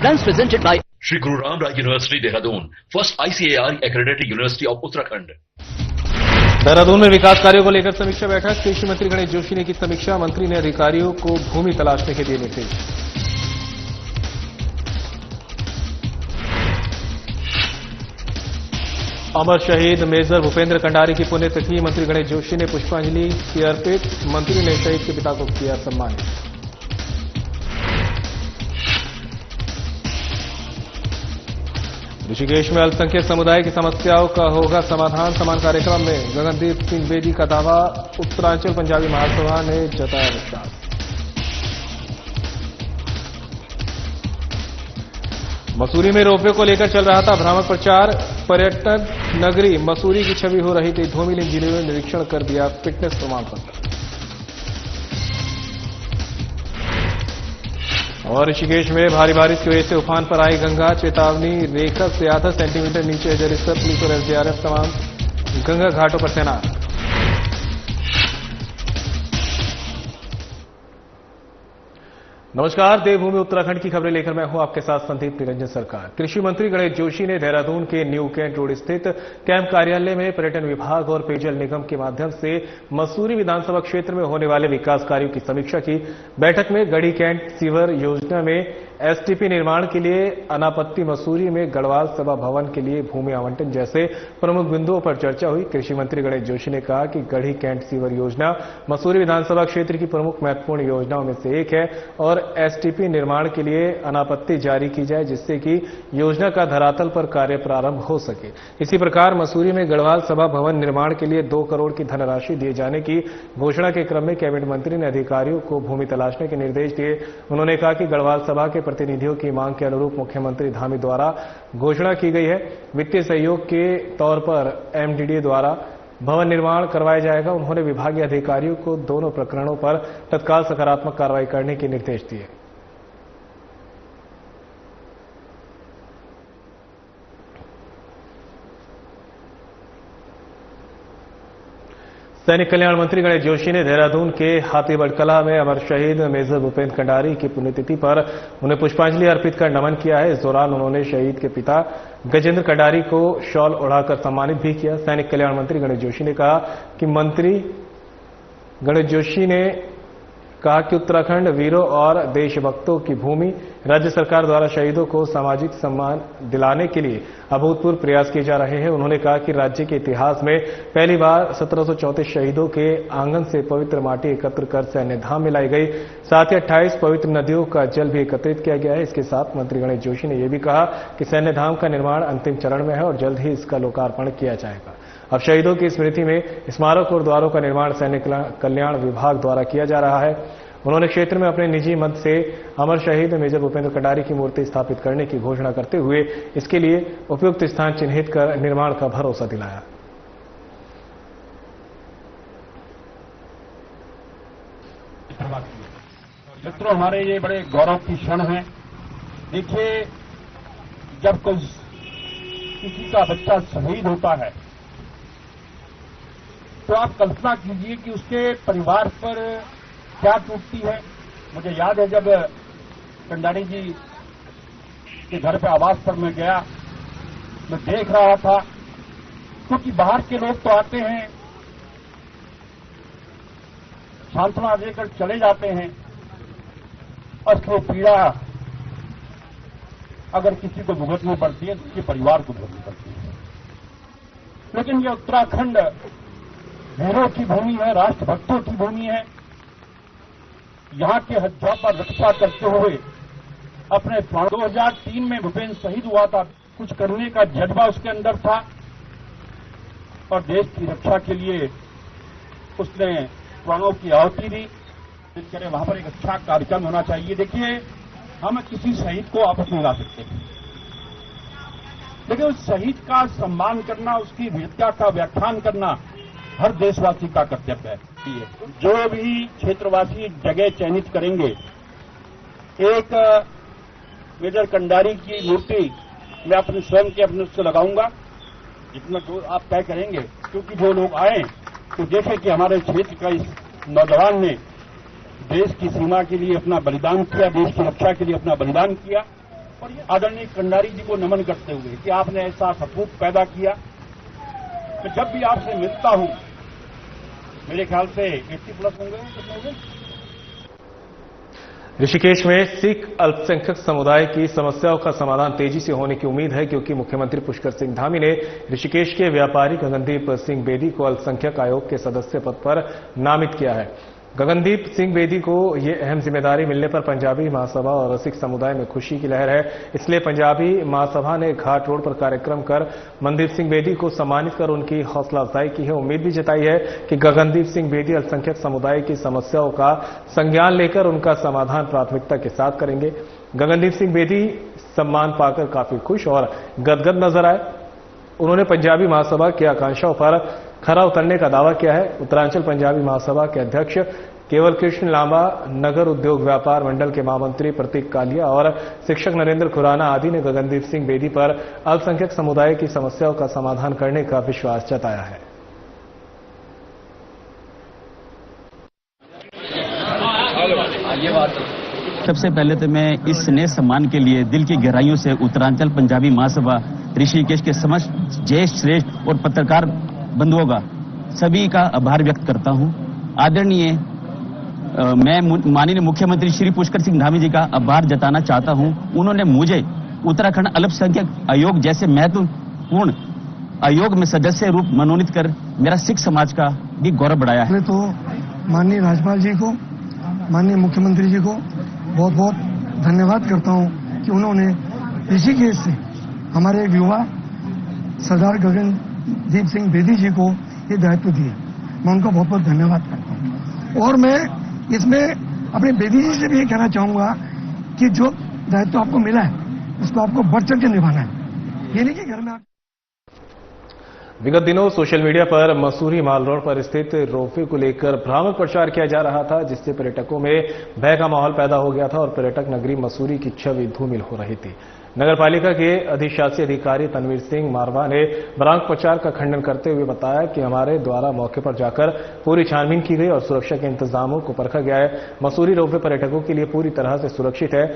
Programs presented by Shri Guru Ram Rai University, Dehradun, first ICAR accredited university of Uttarakhand. Dehradun में विकास कार्यों को लेकर समीक्षा बैठक। कृषि मंत्री गणेश जोशी ने की समीक्षा। मंत्री ने अधिकारियों को भूमि तलाशने के दिए निर्देश। अमर शहीद मेजर भूपेंद्र कंडारी की पुण्यतिथि। मंत्री गणेश जोशी ने पुष्पांजलि की अर्पित। मंत्री ने शहीद के पिता को किया सम्मानित। ऋषिकेश में अल्पसंख्यक समुदाय की समस्याओं का होगा समाधान। समान कार्यक्रम में गगनदीप सिंह बेदी का दावा। उत्तरांचल पंजाबी महासभा ने जताया विश्वास। मसूरी में रोपवे को लेकर चल रहा था भ्रामक प्रचार। पर्यटन नगरी मसूरी की छवि हो रही थी धूमिल। इंजीनियरों ने निरीक्षण कर दिया फिटनेस प्रमाण पत्र। और ऋषिकेश में भारी बारिश की वजह से उफान पर आई गंगा। चेतावनी रेखा से आधा सेंटीमीटर नीचे है जलस्तर। पुलिस और एसडीआरएफ तमाम गंगा घाटों पर तैनात। नमस्कार, देवभूमि उत्तराखंड की खबरें लेकर मैं हूं आपके साथ संदीप निरंजन सरकार। कृषि मंत्री गणेश जोशी ने देहरादून के न्यू कैंट रोड स्थित कैंप कार्यालय में पर्यटन विभाग और पेयजल निगम के माध्यम से मसूरी विधानसभा क्षेत्र में होने वाले विकास कार्यों की समीक्षा की। बैठक में गढ़ी कैंट सीवर योजना में एसटीपी निर्माण के लिए अनापत्ति, मसूरी में गढ़वाल सभा भवन के लिए भूमि आवंटन जैसे प्रमुख बिंदुओं पर चर्चा हुई। कृषि मंत्री गणेश जोशी ने कहा कि गढ़ी कैंट सीवर योजना मसूरी विधानसभा क्षेत्र की प्रमुख महत्वपूर्ण योजनाओं में से एक है और एसटीपी निर्माण के लिए अनापत्ति जारी की जाए जिससे कि योजना का धरातल पर कार्य प्रारंभ हो सके। इसी प्रकार मसूरी में गढ़वाल सभा भवन निर्माण के लिए 2 करोड़ की धनराशि दिए जाने की घोषणा के क्रम में कैबिनेट मंत्री ने अधिकारियों को भूमि तलाशने के निर्देश दिए। उन्होंने कहा कि गढ़वाल सभा के प्रतिनिधियों की मांग के अनुरूप मुख्यमंत्री धामी द्वारा घोषणा की गई है। वित्तीय सहयोग के तौर पर एमडीडीए द्वारा भवन निर्माण करवाया जाएगा। उन्होंने विभागीय अधिकारियों को दोनों प्रकरणों पर तत्काल सकारात्मक कार्रवाई करने के निर्देश दिए। सैनिक कल्याण मंत्री गणेश जोशी ने देहरादून के हाथीबड़ कला में अमर शहीद मेजर भूपेंद्र कंडारी की पुण्यतिथि पर उन्हें पुष्पांजलि अर्पित कर नमन किया है। इस दौरान उन्होंने शहीद के पिता गजेंद्र कंडारी को शॉल ओढ़ाकर सम्मानित भी किया। सैनिक कल्याण मंत्री गणेश जोशी ने कहा कि कहा कि उत्तराखंड वीरों और देशभक्तों की भूमि। राज्य सरकार द्वारा शहीदों को सामाजिक सम्मान दिलाने के लिए अभूतपूर्व प्रयास किए जा रहे हैं। उन्होंने कहा कि राज्य के इतिहास में पहली बार 1734 शहीदों के आंगन से पवित्र माटी एकत्र कर सैन्य धाम में लाई गई। साथ ही 28 पवित्र नदियों का जल भी एकत्रित किया गया है। इसके साथ मंत्री गणेश जोशी ने यह भी कहा कि सैन्य धाम का निर्माण अंतिम चरण में है और जल्द ही इसका लोकार्पण किया जाएगा। अब शहीदों की स्मृति में स्मारक और द्वारों का निर्माण सैनिक कल्याण विभाग द्वारा किया जा रहा है। उन्होंने क्षेत्र में अपने निजी मद से अमर शहीद मेजर भूपेंद्र कंडारी की मूर्ति स्थापित करने की घोषणा करते हुए इसके लिए उपयुक्त स्थान चिन्हित कर निर्माण का भरोसा दिलाया। मित्रों, हमारे ये बड़े गौरव की क्षण है। देखिए, जब किसी का बच्चा शहीद होता है तो आप कल्पना कीजिए कि उसके परिवार पर क्या टूटती है। मुझे याद है जब कंडारी जी के घर पे आवास पर मैं गया, मैं देख रहा था, क्योंकि बाहर के लोग तो आते हैं, सांत्वना देकर चले जाते हैं, असली पीड़ा अगर किसी को भुगतनी पड़ती है तो उसके परिवार को भुगतनी पड़ती है। लेकिन यह उत्तराखंड वीरों की भूमि है, राष्ट्रभक्तों की भूमि है। यहां के हत्या पर रक्षा करते हुए अपने 2003 में भूपेंद्र शहीद हुआ था। कुछ करने का जज्बा उसके अंदर था और देश की रक्षा के लिए उसने प्राणों की आहुति दी। इस तरह वहां पर एक अच्छा कार्यक्रम होना चाहिए। देखिए, हम किसी शहीद को वापस नहीं ला सकते, लेकिन उस शहीद का सम्मान करना, उसकी वीरता का व्याख्यान करना हर देशवासी का कर्तव्य है। जो भी क्षेत्रवासी जगह चयनित करेंगे, एक मेजर कंडारी की मूर्ति मैं अपने स्वयं के अपने से लगाऊंगा, जितना जो आप तय करेंगे, क्योंकि जो लोग आए तो देखें कि हमारे क्षेत्र का इस नौजवान ने देश की सीमा के लिए अपना बलिदान किया, देश की रक्षा के लिए अपना बलिदान किया। और ये आदरणीय कंडारी जी को नमन करते हुए कि आपने ऐसा सपूत पैदा किया कि जब भी आपसे मिलता हूं, मेरे ख्याल से 80+ होंगे, कितने होंगे? ऋषिकेश में सिख अल्पसंख्यक समुदाय की समस्याओं का समाधान तेजी से होने की उम्मीद है, क्योंकि मुख्यमंत्री पुष्कर सिंह धामी ने ऋषिकेश के व्यापारी गगनदीप सिंह बेदी को अल्पसंख्यक आयोग के सदस्य पद पर नामित किया है। गगनदीप सिंह बेदी को यह अहम जिम्मेदारी मिलने पर पंजाबी महासभा और सिख समुदाय में खुशी की लहर है। इसलिए पंजाबी महासभा ने घाट रोड पर कार्यक्रम कर मनदीप सिंह बेदी को सम्मानित कर उनकी हौसला अफजाई की है। उम्मीद भी जताई है कि गगनदीप सिंह बेदी अल्पसंख्यक समुदाय की समस्याओं का संज्ञान लेकर उनका समाधान प्राथमिकता के साथ करेंगे। गगनदीप सिंह बेदी सम्मान पाकर काफी खुश और गदगद नजर आए। उन्होंने पंजाबी महासभा की आकांक्षाओं पर खरा उतरने का दावा किया है। उत्तरांचल पंजाबी महासभा के अध्यक्ष केवल कृष्ण लांबा, नगर उद्योग व्यापार मंडल के महामंत्री प्रतीक कालिया और शिक्षक नरेंद्र खुराना आदि ने गगनदीप सिंह बेदी पर अल्पसंख्यक समुदाय की समस्याओं का समाधान करने का विश्वास जताया है। सबसे पहले तो मैं इस नए सम्मान के लिए दिल की गहराइयों से उत्तरांचल पंजाबी महासभा ऋषिकेश के समस्त ज्येष्ठ, श्रेष्ठ और पत्रकार बंधुओं का सभी का आभार व्यक्त करता हूं। आदरणीय मैं माननीय मुख्यमंत्री श्री पुष्कर सिंह धामी जी का आभार जताना चाहता हूं। उन्होंने मुझे उत्तराखंड अल्पसंख्यक आयोग जैसे महत्वपूर्ण आयोग में सदस्य रूप मनोनीत कर मेरा सिख समाज का भी गौरव बढ़ाया है। तो माननीय राज्यपाल जी को, माननीय मुख्यमंत्री जी को बहुत बहुत धन्यवाद करता हूं कि उन्होंने ऋषिकेश से हमारे एक युवा सरदार गगनदीप सिंह बेदी जी को ये दायित्व दिया। मैं उनका बहुत बहुत धन्यवाद करता हूं। और मैं इसमें अपने बेदी जी से भी ये कहना चाहूंगा कि जो दायित्व आपको मिला है उसको आपको बढ़ चढ़ के निभाना है। ये नहीं कि घर में विगत दिनों सोशल मीडिया पर मसूरी माल रोड पर स्थित रोपवे को लेकर भ्रामक प्रचार किया जा रहा था, जिससे पर्यटकों में भय का माहौल पैदा हो गया था और पर्यटक नगरी मसूरी की छवि धूमिल हो रही थी। नगरपालिका के अधिशासी अधिकारी तनवीर सिंह मारवा ने भ्रामक प्रचार का खंडन करते हुए बताया कि हमारे द्वारा मौके पर जाकर पूरी छानबीन की गई और सुरक्षा के इंतजामों को परखा गया है। मसूरी रोपवे पर्यटकों के लिए पूरी तरह से सुरक्षित है।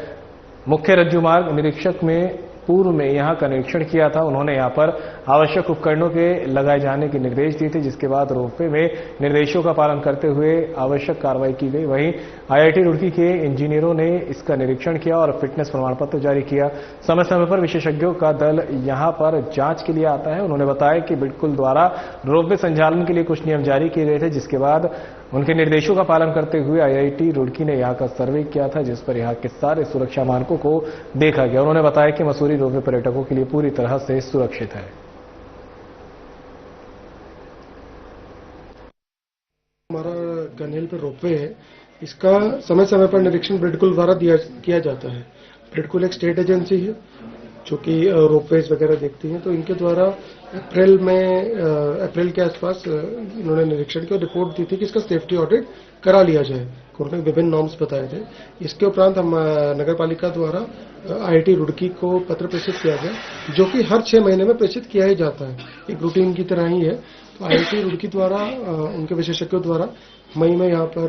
मुख्य रज्जू मार्ग निरीक्षक में पूर्व में यहां का निरीक्षण किया था। उन्होंने यहां पर आवश्यक उपकरणों के लगाए जाने के निर्देश दिए थे, जिसके बाद रोपवे में निर्देशों का पालन करते हुए आवश्यक कार्रवाई की गई। वहीं आईआईटी रुड़की के इंजीनियरों ने इसका निरीक्षण किया और फिटनेस प्रमाण पत्र जारी किया। समय समय पर विशेषज्ञों का दल यहां पर जांच के लिए आता है। उन्होंने बताया कि बिल्कुल द्वारा रोपवे संचालन के लिए कुछ नियम जारी किए गए थे, जिसके बाद उनके निर्देशों का पालन करते हुए आईआईटी रुड़की ने यहां का सर्वे किया था, जिस पर यहां के सारे सुरक्षा मानकों को देखा गया। उन्होंने बताया कि मसूरी रोपवे पर्यटकों के लिए पूरी तरह से सुरक्षित है। हमारा गनेल पे रोपवे है, इसका समय समय पर निरीक्षण ब्रिडकुल द्वारा किया जाता है। ब्रिडकुल एक स्टेट एजेंसी है जो कि रोपवेज वगैरह देखती हैं, तो इनके द्वारा अप्रैल के आसपास इन्होंने निरीक्षण की और रिपोर्ट दी थी कि इसका सेफ्टी ऑडिट करा लिया जाए। उन्होंने विभिन्न नॉर्म्स बताए थे। इसके उपरांत हम नगर पालिका द्वारा आईआईटी रुड़की को पत्र प्रेषित किया गया, जो कि हर 6 महीने में प्रेषित किया ही जाता है, एक रूटीन की तरह ही है। तो आईआईटी रुड़की द्वारा उनके विशेषज्ञों द्वारा मई में यहाँ पर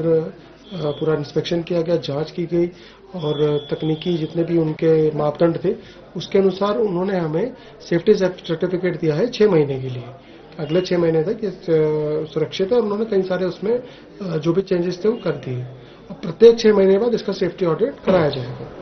पूरा इंस्पेक्शन किया गया, जांच की गई और तकनीकी जितने भी उनके मापदंड थे उसके अनुसार उन्होंने हमें सेफ्टी सर्टिफिकेट दिया है 6 महीने के लिए। अगले 6 महीने तक ये सुरक्षित है और उन्होंने कई सारे उसमें जो भी चेंजेस थे वो कर दिए। अब प्रत्येक 6 महीने बाद इसका सेफ्टी ऑडिट कराया जाएगा।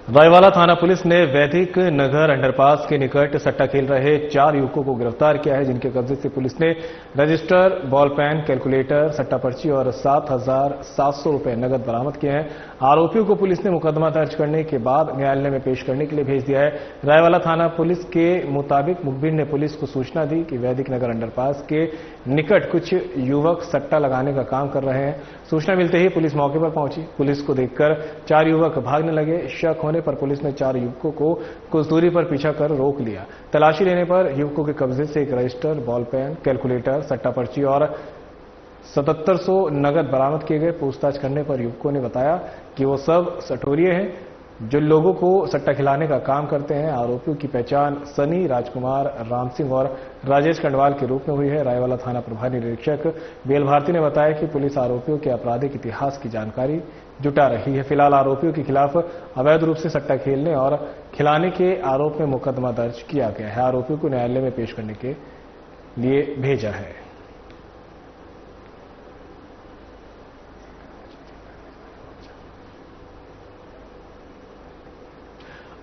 रायवाला थाना पुलिस ने वैदिक नगर अंडरपास के निकट सट्टा खेल रहे 4 युवकों को गिरफ्तार किया है, जिनके कब्जे से पुलिस ने रजिस्टर, बॉल पेन, कैलकुलेटर, सट्टा पर्ची और 7,700 रुपए नगद बरामद किए हैं। आरोपियों को पुलिस ने मुकदमा दर्ज करने के बाद न्यायालय में पेश करने के लिए भेज दिया है। रायवाला थाना पुलिस के मुताबिक मुखबिर ने पुलिस को सूचना दी कि वैदिक नगर अंडरपास के निकट कुछ युवक सट्टा लगाने का काम कर रहे हैं। सूचना मिलते ही पुलिस मौके पर पहुंची। पुलिस को देखकर 4 युवक भागने लगे। शक होने पर पुलिस ने 4 युवकों को कुछ दूरी पर पीछा कर रोक लिया। तलाशी लेने पर युवकों के कब्जे से एक रजिस्टर, बॉल पेन, कैलकुलेटर, सट्टा पर्ची और 7700 नगद बरामद किए गए। पूछताछ करने पर युवकों ने बताया कि वो सब सटोरिये हैं। जो लोगों को सट्टा खिलाने का काम करते हैं। आरोपियों की पहचान सनी, राजकुमार, राम सिंह और राजेश खंडवाल के रूप में हुई है। रायवाला थाना प्रभारी निरीक्षक बेल भारती ने बताया कि पुलिस आरोपियों के आपराधिक इतिहास की जानकारी जुटा रही है। फिलहाल आरोपियों के खिलाफ अवैध रूप से सट्टा खेलने और खिलाने के आरोप में मुकदमा दर्ज किया गया है। आरोपियों को न्यायालय में पेश करने के लिए भेजा है।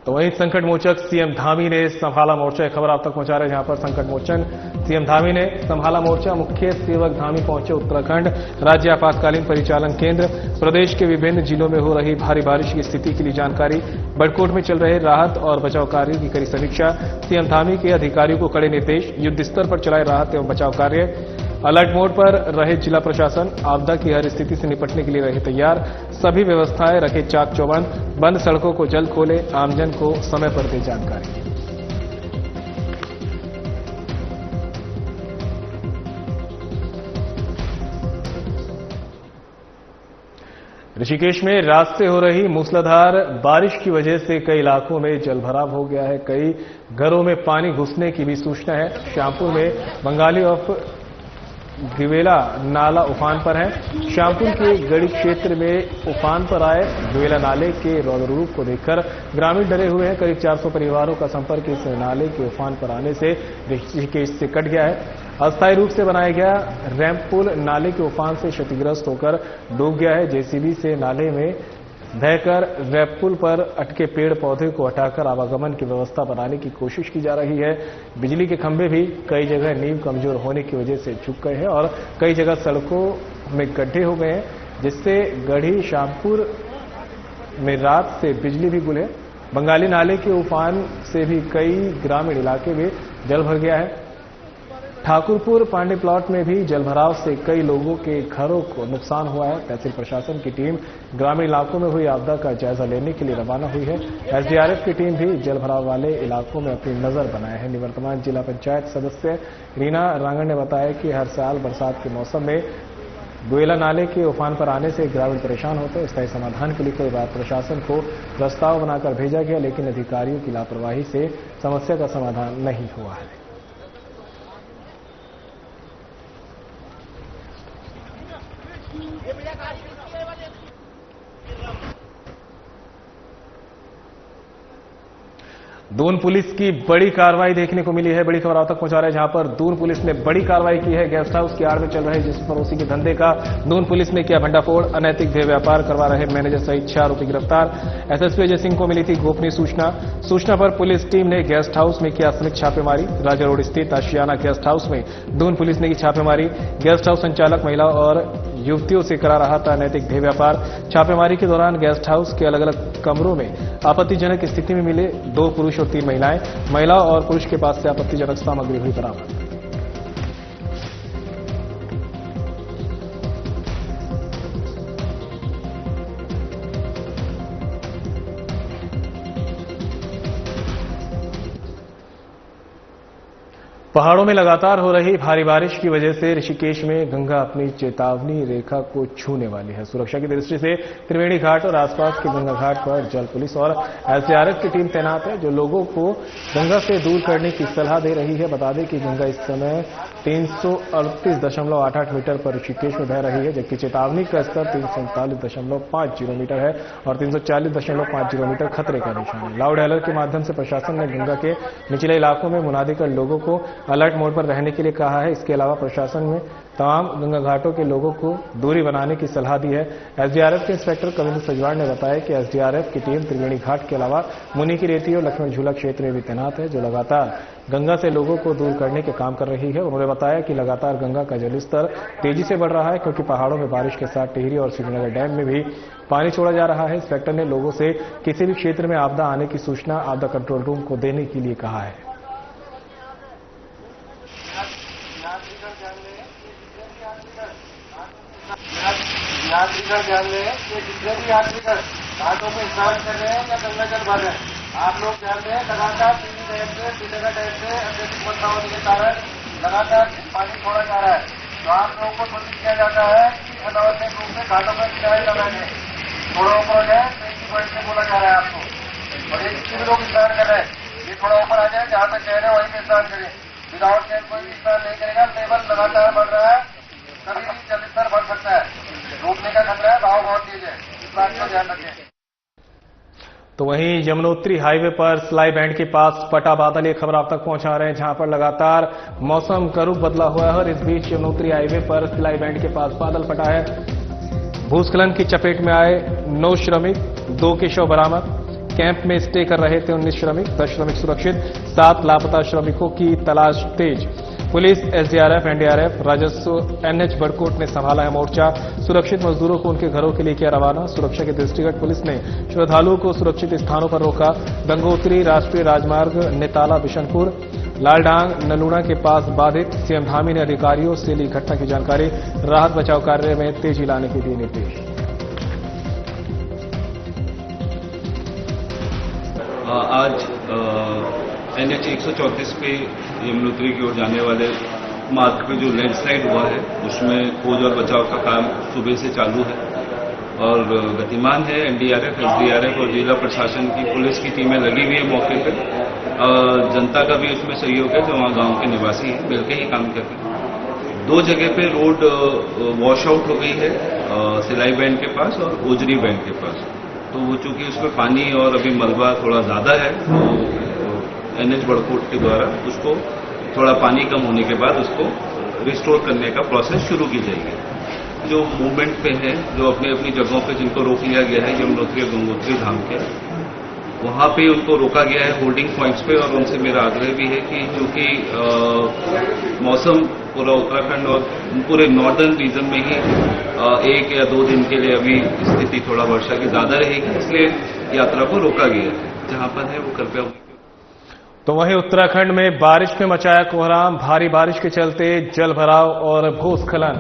तो वहीं संकट मोचक सीएम धामी ने संभाला मोर्चा। खबर आप तक पहुंचा रहे हैं, जहां पर संकट मोचन सीएम धामी ने संभाला मोर्चा। मुख्य सेवक धामी पहुंचे उत्तराखंड राज्य आपातकालीन परिचालन केंद्र। प्रदेश के विभिन्न जिलों में हो रही भारी बारिश की स्थिति के लिए जानकारी, बड़कोट में चल रहे राहत और बचाव कार्यों की कड़ी समीक्षा। सीएम धामी के अधिकारियों को कड़े निर्देश, युद्ध स्तर पर चलाए राहत एवं बचाव कार्य। अलर्ट मोड पर रहे जिला प्रशासन, आपदा की हर स्थिति से निपटने के लिए रहे तैयार। सभी व्यवस्थाएं रखे चाक चौबंद, बंद सड़कों को जल्द खोले, आमजन को समय पर दे जानकारी। ऋषिकेश में रात से हो रही मूसलाधार बारिश की वजह से कई इलाकों में जलभराव हो गया है। कई घरों में पानी घुसने की भी सूचना है। श्यामपुर में बंगाली ऑफ गिवेला नाला उफान पर है। श्यामपुर के गढ़ी क्षेत्र में उफान पर आए गिवेला नाले के रौद्र रूप को देखकर ग्रामीण डरे हुए हैं। करीब 400 परिवारों का संपर्क इस नाले के उफान पर आने से ऋषिकेश से कट गया है। अस्थायी रूप से बनाया गया रैंप पुल नाले के उफान से क्षतिग्रस्त होकर डूब गया है। जेसीबी से नाले में बहकर रैंप पुल पर अटके पेड़ पौधे को हटाकर आवागमन की व्यवस्था बनाने की कोशिश की जा रही है। बिजली के खंभे भी कई जगह नींव कमजोर होने की वजह से झुक गए हैं और कई जगह सड़कों में गड्ढे हो गए हैं, जिससे गढ़ी श्यामपुर में रात से बिजली भी गुल है। बंगाली नाले के उफान से भी कई ग्रामीण इलाके में जल भर गया है। ठाकुरपुर पांडे प्लॉट में भी जलभराव से कई लोगों के घरों को नुकसान हुआ है। तहसील प्रशासन की टीम ग्रामीण इलाकों में हुई आपदा का जायजा लेने के लिए रवाना हुई है। एसडीआरएफ की टीम भी जलभराव वाले इलाकों में अपनी नजर बनाए है। निवर्तमान जिला पंचायत सदस्य रीना रांगड़ ने बताया कि हर साल बरसात के मौसम में गोयला नाले के उफान पर आने से ग्रामीण परेशान होते हैं। स्थायी समाधान के लिए कई बार प्रशासन को प्रस्ताव बनाकर भेजा गया, लेकिन अधिकारियों की लापरवाही से समस्या का समाधान नहीं हुआ है। दून पुलिस की बड़ी कार्रवाई देखने को मिली है। बड़ी खबर आप तक पहुंचा रहे हैं, जहां पर दून पुलिस ने बड़ी कार्रवाई की है। गेस्ट हाउस की आड़ में चल रहे जिस पड़ोसी के धंधे का दून पुलिस ने किया भंडाफोड़। अनैतिक देह व्यापार करवा रहे मैनेजर सहित 6 आरोपी गिरफ्तार। एसएसपी अजय सिंह को मिली थी गोपनीय सूचना पर पुलिस टीम ने गेस्ट हाउस में किया संयुक्त छापेमारी। राजा रोड स्थित आशियाना गेस्ट हाउस में दून पुलिस ने की छापेमारी। गेस्ट हाउस संचालक महिला और युवतियों से करा रहा था अनैतिक देह व्यापार। छापेमारी के दौरान गेस्ट हाउस के अलग अलग कमरों में आपत्तिजनक स्थिति में मिले 2 पुरुष और 3 महिलाएं। महिला और पुरुष के पास से आपत्तिजनक सामग्री हुई बरामद। पहाड़ों में लगातार हो रही भारी बारिश की वजह से ऋषिकेश में गंगा अपनी चेतावनी रेखा को छूने वाली है। सुरक्षा की दृष्टि से त्रिवेणी घाट और आसपास के गंगा घाट पर जल पुलिस और एसडीआरएफ की टीम तैनात है, जो लोगों को गंगा से दूर करने की सलाह दे रही है। बता दें कि गंगा इस समय 338.88 मीटर पर ऋषिकेश में बह रही है, जबकि चेतावनी का स्तर 339.50 मीटर है और 340.50 मीटर खतरे का निशान है। लाउड अलर्ट के माध्यम से प्रशासन ने गंगा के निचले इलाकों में मुनादी कर लोगों को अलर्ट मोड पर रहने के लिए कहा है। इसके अलावा प्रशासन ने तमाम गंगा घाटों के लोगों को दूरी बनाने की सलाह दी है। एसडीआरएफ के इंस्पेक्टर कविंद्र सजवाड़ ने बताया कि एसडीआरएफ की टीम त्रिवेणी घाट के अलावा मुनि की रेती और लक्ष्मण झूला क्षेत्र में भी तैनात है, जो लगातार गंगा से लोगों को दूर करने के काम कर रही है। उन्होंने बताया कि लगातार गंगा का जलस्तर तेजी से बढ़ रहा है, क्योंकि पहाड़ों में बारिश के साथ टिहरी और श्रीनगर डैम में भी पानी छोड़ा जा रहा है। इंस्पेक्टर ने लोगों से किसी भी क्षेत्र में आपदा आने की सूचना आपदा कंट्रोल रूम को देने के लिए कहा है। यात्रीगण ध्यान दें कि जितने भी यात्रीगण घाटों में स्नान कर रहे हैं या गंगा जल भर रहे हैं, आप लोग ध्यान दें, लगातार श्रीनगर डैम से अत्यधिक वर्षा होने के कारण लगातार पानी छोड़ा जा रहा है। तो आप लोगों को सूचित किया जाता है कि अनावश्यक रूप से घाटों में किराए न बैठे, थोड़ा ऊपर है, तेजी बढ़ने बोला जा रहा है आपको। और ये जितने भी लोग स्नान कर रहे हैं ये थोड़ा ऊपर आ जाए, जहाँ तक चेहरे वहीं पे स्नान करें। विदाउट चेयर कोई भी स्नान नहीं करेगा। लेवल लगातार बढ़ रहा है, कभी भी जल स्तर बढ़ सकता है, डूबने का खतरा है, भाव बहुत तेज है, इस बात का ध्यान रखें। तो वहीं यमुनोत्री हाईवे पर सिलाई बैंड के पास फटा बादल, ये खबर आप तक पहुंचा रहे हैं, जहां पर लगातार मौसम का रुख बदला हुआ है और इस बीच यमुनोत्री हाईवे पर सिलाई बैंड के पास बादल फटा है। भूस्खलन की चपेट में आए 9 श्रमिक, 2 के शव बरामद। कैंप में स्टे कर रहे थे 19 श्रमिक, 10 श्रमिक सुरक्षित, 7 लापता श्रमिकों की तलाश तेज। पुलिस, एसडीआरएफ, एनडीआरएफ, राजस्व, एनएच बड़कोट ने संभाला है मोर्चा। सुरक्षित मजदूरों को उनके घरों के लिए किया रवाना। सुरक्षा के दृष्टिगत पुलिस ने श्रद्धालुओं को सुरक्षित स्थानों पर रोका। गंगोत्री राष्ट्रीय राजमार्ग नेताला बिशनपुर लालडांग नलूना के पास बाधित। सीएम धामी ने अधिकारियों से ली घटना की जानकारी। राहत बचाव कार्य में तेजी लाने के दिए निर्देश। आज NH 134 पे यमुनोत्री की ओर जाने वाले मार्ग पे जो लैंडस्लाइड हुआ है उसमें खोज और बचाव का काम सुबह से चालू है और गतिमान है। एनडीआरएफ, एसडीआरएफ और जिला प्रशासन की पुलिस की टीमें लगी हुई है मौके पे। जनता का भी उसमें सहयोग है जो वहाँ गांव के निवासी हैं, मिलकर ही काम करते हैं। 2 जगह पे रोड वॉश आउट हो गई है, सिलाई बैंड के पास और गोजरी बैंड के पास। तो वो चूंकि उसमें पानी और अभी मलबा थोड़ा ज्यादा है तो NH बड़कोट के द्वारा उसको थोड़ा पानी कम होने के बाद उसको रिस्टोर करने का प्रोसेस शुरू की जाएगी। जो मूवमेंट पे है, जो अपनी अपनी जगहों पे जिनको रोक लिया गया है यमुनोत्री और गंगोत्री धाम के, वहां पे उनको रोका गया है होल्डिंग पॉइंट्स पे। और उनसे मेरा आग्रह भी है कि चूंकि मौसम पूरा उत्तराखंड और पूरे नॉर्दर्न रीजन में ही 1 या 2 दिन के लिए अभी स्थिति थोड़ा वर्षा की ज्यादा रहेगी, इसलिए यात्रा को रोका गया है। जहां पर है वो कृपया। तो वहीं उत्तराखंड में बारिश में मचाया कोहराम। भारी बारिश के चलते जल भराव और भूस्खलन।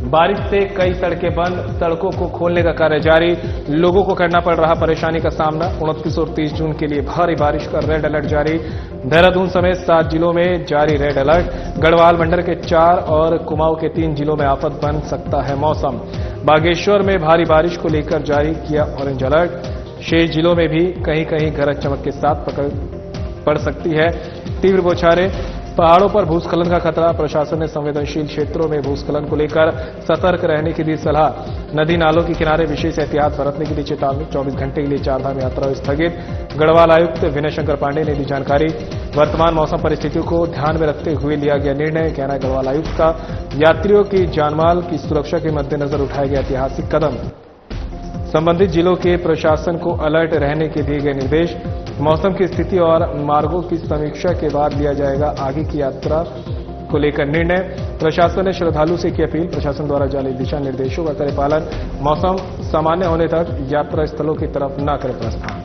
बारिश से कई सड़कें बंद, सड़कों को खोलने का कार्य जारी। लोगों को करना पड़ रहा परेशानी का सामना। 29 और 30 जून के लिए भारी बारिश का रेड अलर्ट जारी। देहरादून समेत 7 जिलों में जारी रेड अलर्ट। गढ़वाल मंडल के 4 और कुमाऊं के 3 जिलों में आफत बन सकता है मौसम। बागेश्वर में भारी बारिश को लेकर जारी किया ऑरेंज अलर्ट। शेष जिलों में भी कहीं कहीं गरज चमक के साथ पड़ सकती है तीव्र बौछारें। पहाड़ों पर भूस्खलन का खतरा। प्रशासन ने संवेदनशील क्षेत्रों में भूस्खलन को लेकर सतर्क रहने की दी सलाह। नदी नालों के किनारे विशेष एहतियात बरतने की दी चेतावनी। 24 घंटे के लिए 4 धाम यात्रा स्थगित। गढ़वाल आयुक्त विनय शंकर पांडे ने दी जानकारी। वर्तमान मौसम परिस्थितियों को ध्यान में रखते हुए लिया गया निर्णय, कहना है गढ़वाल आयुक्त का। यात्रियों की जानमाल की सुरक्षा के मद्देनजर उठाया गया ऐतिहासिक कदम। संबंधित जिलों के प्रशासन को अलर्ट रहने के दिए गए निर्देश। मौसम की स्थिति और मार्गों की समीक्षा के बाद लिया जाएगा आगे की यात्रा को लेकर निर्णय। प्रशासन ने श्रद्धालु से की अपील। प्रशासन द्वारा जारी दिशा निर्देशों का करे पालन। मौसम सामान्य होने तक यात्रा स्थलों की तरफ न करें प्रस्थान।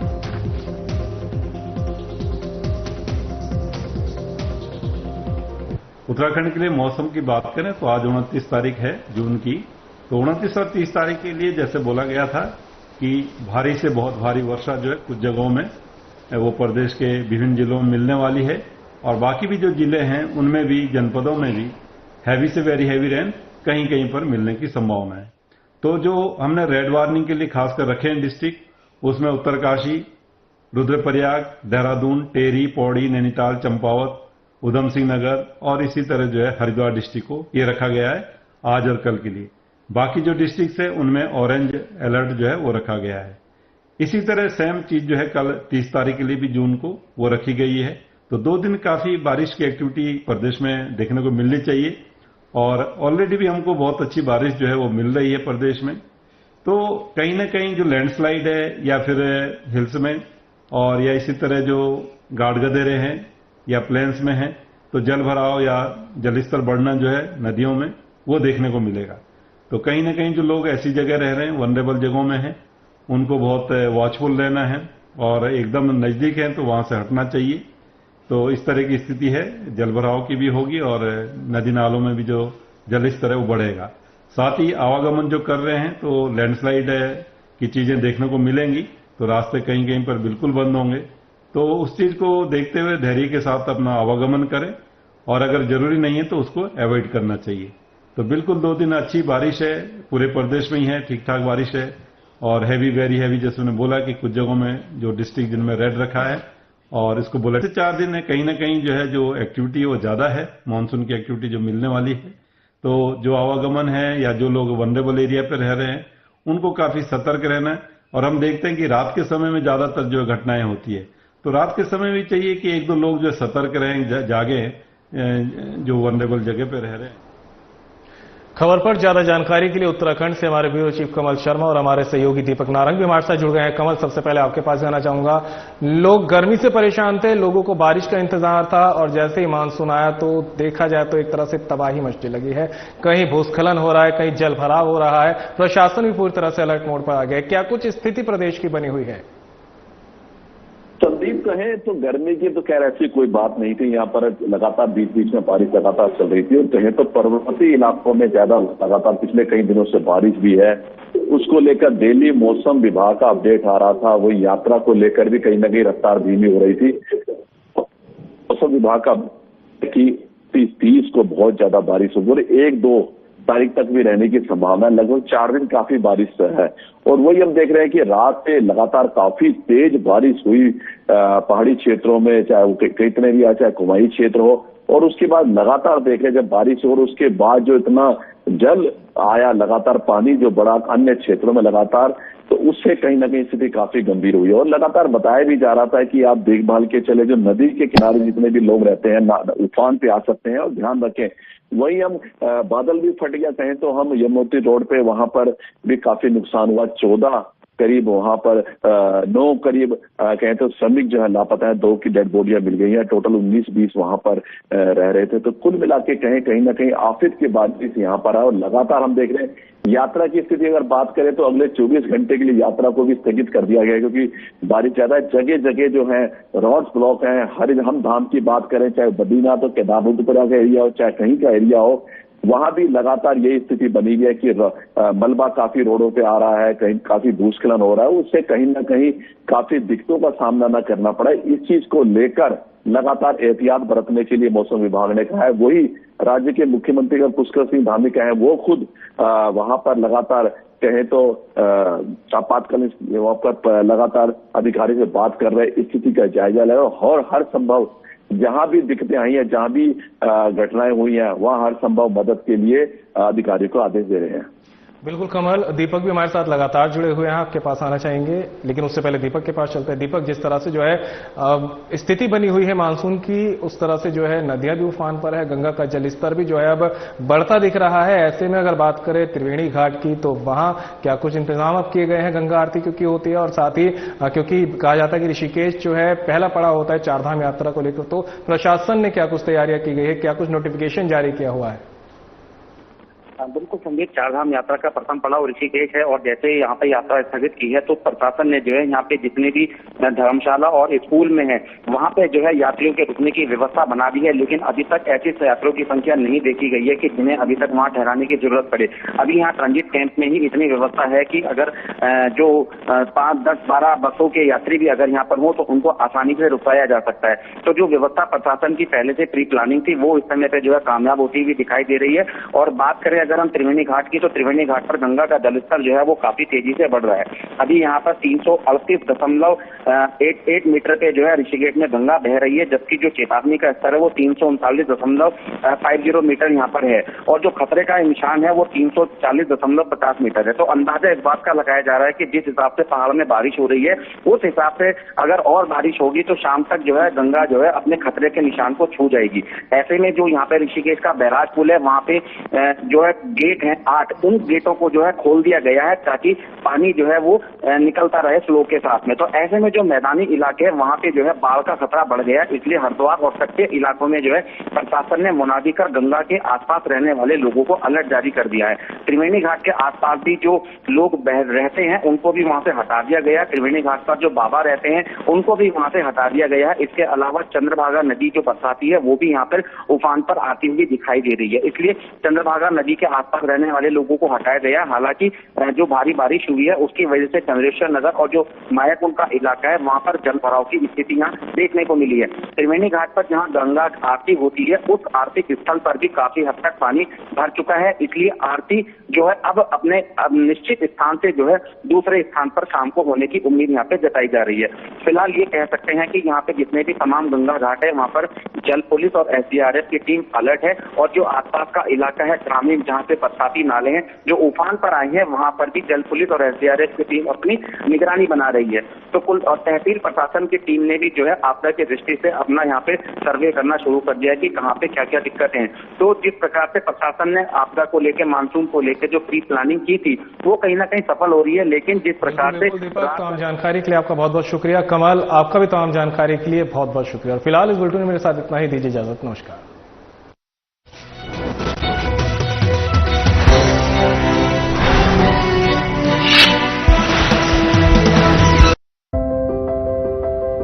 उत्तराखंड के लिए मौसम की बात करें तो आज 29 तारीख है जून की। तो 29 और 30 तारीख के लिए जैसे बोला गया था कि भारी से बहुत भारी वर्षा जो है कुछ जगहों में वो प्रदेश के विभिन्न जिलों में मिलने वाली है और बाकी भी जो जिले हैं उनमें भी, जनपदों में भी हैवी से वेरी हैवी रेन कहीं कहीं पर मिलने की संभावना है। तो जो हमने रेड वार्निंग के लिए खासकर रखे हैं डिस्ट्रिक्ट, उसमें उत्तरकाशी, रुद्रप्रयाग, देहरादून, टेहरी, पौड़ी, नैनीताल, चंपावत, उधम सिंह नगर और इसी तरह जो है हरिद्वार डिस्ट्रिक्ट को ये रखा गया है आज और कल के लिए। बाकी जो डिस्ट्रिक्ट है उनमें ऑरेंज अलर्ट जो है वो रखा गया है। इसी तरह सेम चीज जो है कल 30 तारीख के लिए भी जून को वो रखी गई है। तो 2 दिन काफी बारिश की एक्टिविटी प्रदेश में देखने को मिलनी चाहिए और ऑलरेडी भी हमको बहुत अच्छी बारिश जो है वो मिल रही है प्रदेश में। तो कहीं ना कहीं जो लैंडस्लाइड है या फिर हिल्स में और या इसी तरह जो गाढ़ गदेरे हैं या प्लेन्स में हैं तो जल भराव या जलस्तर बढ़ना जो है नदियों में वो देखने को मिलेगा। तो कहीं ना कहीं जो लोग ऐसी जगह रह रहे हैं, वनरेबल जगहों में हैं, उनको बहुत वॉचफुल रहना है और एकदम नजदीक है तो वहां से हटना चाहिए। तो इस तरह की स्थिति है, जलभराव की भी होगी और नदी नालों में भी जो जल स्तर है वो बढ़ेगा। साथ ही आवागमन जो कर रहे हैं तो लैंडस्लाइड की चीजें देखने को मिलेंगी, तो रास्ते कहीं कहीं पर बिल्कुल बंद होंगे। तो उस चीज को देखते हुए धैर्य के साथ अपना आवागमन करें और अगर जरूरी नहीं है तो उसको अवॉइड करना चाहिए। तो बिल्कुल 2 दिन अच्छी बारिश है, पूरे प्रदेश में ही है, ठीक ठाक बारिश है और हैवी वेरी हैवी जैसे उन्होंने बोला कि कुछ जगहों में जो डिस्ट्रिक्ट जिनमें रेड रखा है और इसको बोला 4 दिन है, कहीं ना कहीं जो है जो एक्टिविटी वो ज्यादा है, मानसून की एक्टिविटी जो मिलने वाली है। तो जो आवागमन है या जो लोग वनरेबल एरिया पे रह रहे हैं उनको काफी सतर्क रहना है। और हम देखते हैं कि रात के समय में ज्यादातर जो घटनाएं होती है, तो रात के समय भी चाहिए कि 1-2 लोग जो सतर्क रहें, जागे, जो वनरेबल जगह पे रह रहे हैं। खबर पर ज्यादा जानकारी के लिए उत्तराखंड से हमारे ब्यूरो चीफ कमल शर्मा और हमारे सहयोगी दीपक नारंग भी हमारे साथ जुड़ गए हैं। कमल, सबसे पहले आपके पास जाना चाहूंगा। लोग गर्मी से परेशान थे, लोगों को बारिश का इंतजार था और जैसे ही मानसून आया तो देखा जाए तो एक तरह से तबाही मचने लगी है। कहीं भूस्खलन हो रहा है, कहीं जल भराव हो रहा है, प्रशासन भी पूरी तरह से अलर्ट मोड पर आ गया है। क्या कुछ स्थिति प्रदेश की बनी हुई है? संदीप कहें तो गर्मी की तो खैर ऐसी कोई बात नहीं थी। यहाँ पर लगातार बीच बीच में बारिश लगातार चल रही थी और कहें तो पर्वतीय इलाकों में ज्यादा लगातार पिछले कई दिनों से बारिश भी है। उसको लेकर दिल्ली मौसम विभाग का अपडेट आ रहा था, वही यात्रा को लेकर भी कहीं ना कहीं रफ्तार धीमी हो रही थी। मौसम विभाग का कि 30 को बहुत ज्यादा बारिश होगी और 1-2 तारीख तक भी रहने की संभावना, लगभग 4 दिन काफी बारिश है। और वही हम देख रहे हैं कि रात से लगातार काफी तेज बारिश हुई पहाड़ी क्षेत्रों में, चाहे वो कितने एरिया, चाहे कुमाई क्षेत्र हो। और उसके बाद लगातार देख रहे जब बारिश हो और उसके बाद जो इतना जल आया, लगातार पानी जो बढ़ा अन्य क्षेत्रों में लगातार, तो उससे कहीं ना कहीं स्थिति काफी गंभीर हुई है। और लगातार बताया भी जा रहा था कि आप देखभाल के चले, जो नदी के किनारे जितने भी लोग रहते हैं उफान पे आ सकते हैं और ध्यान रखें। वही हम बादल भी फट गया कहें तो हम यमुनोत्री रोड पे वहां पर भी काफी नुकसान हुआ। 14 करीब वहां पर 9 करीब कहें तो श्रमिक जो है लापता है, 2 की डेड बॉडियां मिल गई हैं। टोटल 19-20 वहां पर रह रहे थे। तो कुल मिला के कहीं ना कहीं आफत के बारिश यहाँ पर है। और लगातार हम देख रहे हैं यात्रा की स्थिति अगर बात करें तो अगले 24 घंटे के लिए यात्रा को भी स्थगित कर दिया गया है, क्योंकि बारिश ज्यादा जगह जगह जो है रोड्स ब्लॉक हैं। हरिधाम धाम की बात करें, चाहे बद्रीनाथ हो, केदारनाथ का एरिया हो, चाहे कहीं का एरिया हो, वहां भी लगातार यही स्थिति बनी हुई है कि मलबा काफी रोडों पे आ रहा है, कहीं काफी भूस्खलन हो रहा है। उससे कहीं ना कहीं काफी दिक्कतों का सामना न करना पड़ा। इस चीज को लेकर लगातार एहतियात बरतने के लिए मौसम विभाग ने कहा है। वही राज्य के मुख्यमंत्री का पुष्कर सिंह धामी कहे, वो खुद वहां पर लगातार कहें तो आपातकालीन वहां पर लगातार अधिकारी से बात कर रहे, स्थिति का जायजा ले और हर संभव जहां भी दिक्कतें आई हैं, जहां भी घटनाएं हुई हैं, वहां हर संभव मदद के लिए अधिकारियों को आदेश दे रहे हैं। बिल्कुल कमल, दीपक भी हमारे साथ लगातार जुड़े हुए हैं, आपके पास आना चाहेंगे, लेकिन उससे पहले दीपक के पास चलते हैं। दीपक, जिस तरह से जो है स्थिति बनी हुई है मानसून की, उस तरह से जो है नदियां भी उफान पर है, गंगा का जलस्तर भी जो है अब बढ़ता दिख रहा है। ऐसे में अगर बात करें त्रिवेणी घाट की, तो वहां क्या कुछ इंतजाम अब किए गए हैं गंगा आरती क्योंकि होती है, और साथ ही क्योंकि कहा जाता है कि ऋषिकेश जो है पहला पड़ाव होता है 4 धाम यात्रा को लेकर, तो प्रशासन ने क्या कुछ तैयारियां की गई है, क्या कुछ नोटिफिकेशन जारी किया हुआ है? बिल्कुल संदीप, 4 धाम यात्रा का प्रथम पड़ाव ऋषिकेश है और जैसे यहाँ पे यात्रा स्थगित की है तो प्रशासन ने जो है यहाँ पे जितने भी धर्मशाला और स्कूल में है वहाँ पे जो है यात्रियों के रुकने की व्यवस्था बना दी है। लेकिन अभी तक ऐसी यात्रियों की संख्या नहीं देखी गई है कि जिन्हें अभी तक वहाँ ठहराने की जरूरत पड़े। अभी यहाँ ट्रांजिट कैंप में ही इतनी व्यवस्था है कि अगर जो 5, 10, 12 बसों के यात्री भी अगर यहाँ पर हो तो उनको आसानी से रुकाया जा सकता है। तो जो व्यवस्था प्रशासन की पहले से प्री प्लानिंग थी वो इस समय पे जो है कामयाब होती हुई दिखाई दे रही है। और बात करें अगर हम त्रिवेणी घाट की, तो त्रिवेणी घाट पर गंगा का जलस्तर जो है वो काफी तेजी से बढ़ रहा है। अभी यहाँ पर 338.88 मीटर पे जो है ऋषिकेश में गंगा बह रही है, जबकि जो चेतावनी का स्तर है वो 339.50 मीटर यहाँ पर है और जो खतरे का निशान है वो 340.50 मीटर है। तो अंदाजा इस बात का लगाया जा रहा है कि जिस हिसाब से पहाड़ में बारिश हो रही है उस हिसाब से अगर और बारिश होगी तो शाम तक जो है गंगा जो है अपने खतरे के निशान को छू जाएगी। ऐसे में जो यहाँ पे ऋषिकेश का बैराज पुल है वहाँ पे जो है गेट है 8, उन गेटों को जो है खोल दिया गया है ताकि पानी जो है वो निकलता रहे फ्लो के साथ में। तो ऐसे में जो मैदानी इलाके हैं वहां पे जो है बाढ़ का खतरा बढ़ गया है, इसलिए हरिद्वार और तटीय इलाकों में जो है प्रशासन ने मुनादी कर गंगा के आसपास रहने वाले लोगों को अलर्ट जारी कर दिया है। त्रिवेणी घाट के आसपास भी जो लोग रहते हैं उनको भी वहां से हटा दिया गया है। त्रिवेणी घाट पर जो बाबा रहते हैं उनको भी वहां से हटा दिया गया है। इसके अलावा चंद्रभागा नदी जो बरसाती है वो भी यहाँ पर उफान पर आती हुई दिखाई दे रही है, इसलिए चंद्रभागा नदी के आसपास रहने वाले लोगों को हटाया गया। हालांकि जो भारी बारिश हुई है उसकी वजह से चंद्रेश्वर नगर और जो मायाकुंड का इलाका है वहां पर जल भराव की स्थितियां देखने को मिली है। त्रिवेणी घाट पर जहां गंगा आरती होती है उस आरती स्थल पर भी काफी हद तक पानी भर चुका है, इसलिए आरती जो है अब निश्चित स्थान से जो है दूसरे स्थान पर शाम को होने की उम्मीद यहाँ पे जताई जा रही है। फिलहाल ये कह सकते हैं कि यहाँ पे जितने भी तमाम गंगा घाट है वहाँ पर जल पुलिस और एसडीआरएफ की टीम अलर्ट है और जो आसपास का इलाका है ग्रामीण जहाँ पे बरसाती नाले हैं जो उफान पर आए हैं वहाँ पर भी जल पुलिस और एसडीआरएफ की टीम अपनी निगरानी बना रही है। तो कुल और तहसील प्रशासन की टीम ने भी जो है आपदा की दृष्टि से अपना यहाँ पे सर्वे करना शुरू कर दिया है कि कहाँ पे क्या क्या दिक्कतें हैं। तो जिस प्रकार से प्रशासन ने आपदा को लेकर मानसून को लेकर जो प्री प्लानिंग की थी वो कहीं ना कहीं सफल हो रही है, लेकिन जिस प्रकार से तमाम जानकारी के लिए आपका बहुत बहुत शुक्रिया। कमाल, आपका भी तमाम जानकारी के लिए बहुत बहुत शुक्रिया। और फिलहाल इस बुलेटिन में मेरे साथ इतना ही, दीजिए इजाजत, नमस्कार।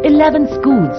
Eleven schools